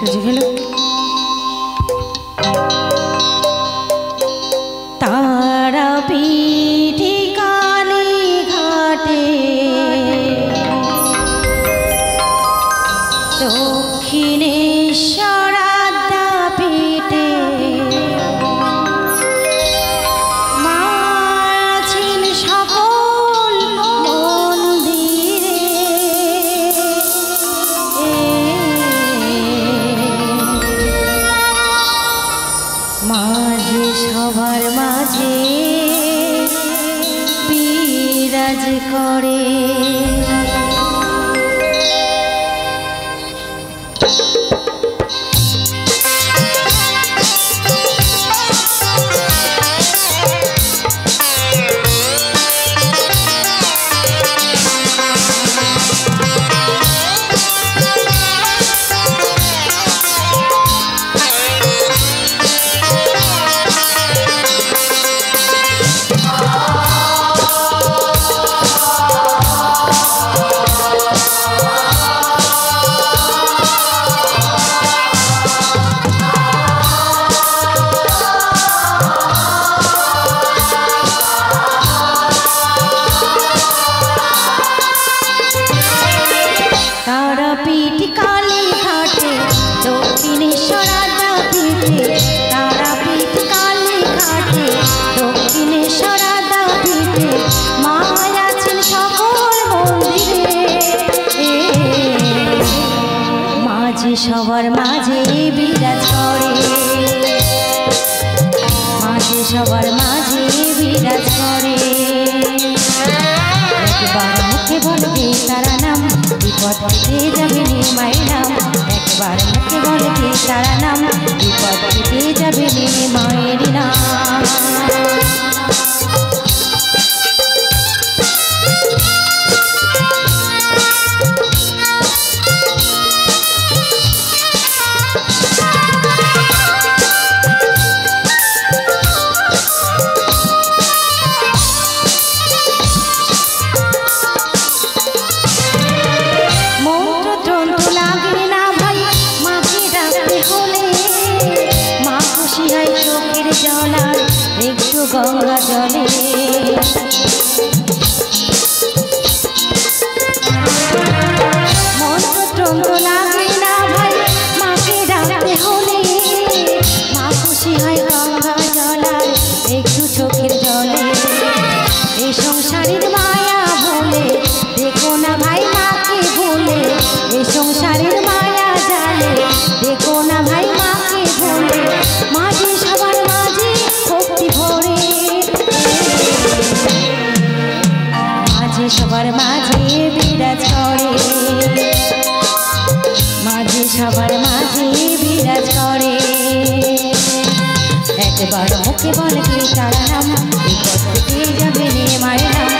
বুঝে গেল। তারাপীঠে কালীঘাটে দক্ষিণেশ্বর আদ্যাপীঠে মা আছেন সকল মন্দিরে। মাঝে সবার মাঝে বিরাজ করে। তারাপীঠ কালীঘাটে দক্ষিণেশ্বর আদ্যাপীঠে, তারাপীঠ কালীঘাটে দক্ষিণেশ্বর আদ্যাপীঠে মা আছেন সকল মন্দিরে। মাঝে সবার মাঝে বিরাজ করে, মাঝে সবার মাঝে বিরাজ করে। একবার মুখে বলবে তারা নাম, বিপদ কেটে যাবে নে মায়ের নাম। একবার মুখে বলবে তারা নাম, বিপদ কেটে যাবে নে মায়ের নাম। একটু গঙ্গা জলে মন্ত্রতন্ত্র লাগে না ভাই, মাকে ডাকতে হলে মা খুশি হয় গঙ্গা জলার একটু চোখের জলে। এই সংসারের মায়া ভুলে দেখো না ভাই মাকে ভুলে, এই সংসারের মায়া জালে দেখো না ভাই মাকে ভুলে। মাঝে সবার মাঝে ভক্তি ভরে, মাঝে সবার মাঝে বিরাজ করে, মাঝে সবার মাঝে বিরাজ করে। একবার মুখে বলবে তারা নাম, বিপদ কেটে যাবে নে মায়ের নাম।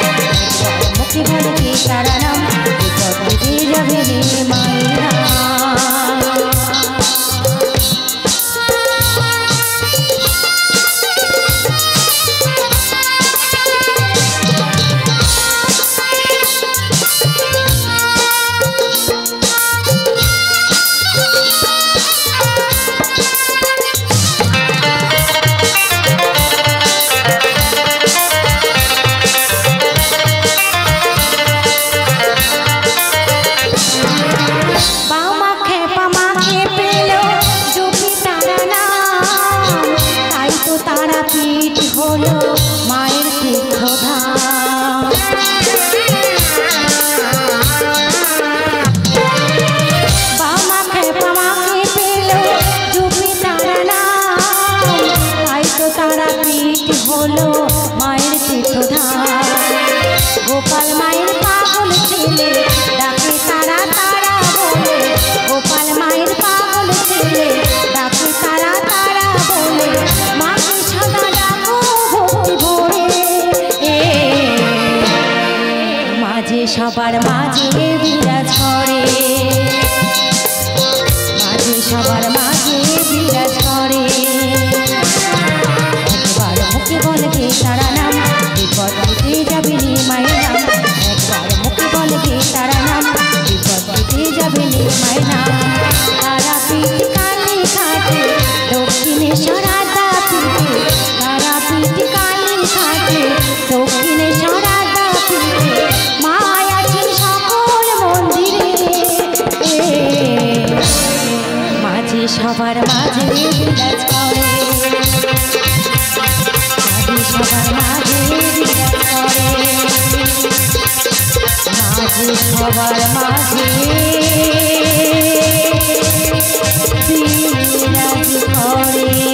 একবার মুখে বলবে তারা নাম, বিপদ কেটে যাবে নে মায়ের নাম। তারাপীঠ হলো মায়ের তীর্থধাম। বাবা খেপা মাকে পেল জুপি তারা নাম, তাই তো তারাপীঠ হলো মায়ের তীর্থধাম। গোপাল মায়ের পাগল ছেলে ডাকে তারা তারা বলে, গোপাল মায়ের পাগল ছেলে ডাকে তারা তারা বলে। মাকে সদা ডাকো ভক্তি ভরে, মাঝে সবার মাঝে বিরাজ করে, মাঝে সবার মাঝে বিরাজ করে। একবার মুখে বলবে তারা নাম, বিপদ কেটে যাবে নে মায়ের নাম। একবার মুখে বলবে তারা নাম, বিপদ কেটে যাবে নে মায়ের নাম। তারাপীঠ সবার মাঝে বিরাজ করে, মাঝে সবার মাঝে বিরাজ করে, মাঝে সবার মাঝে বিরাজ করে।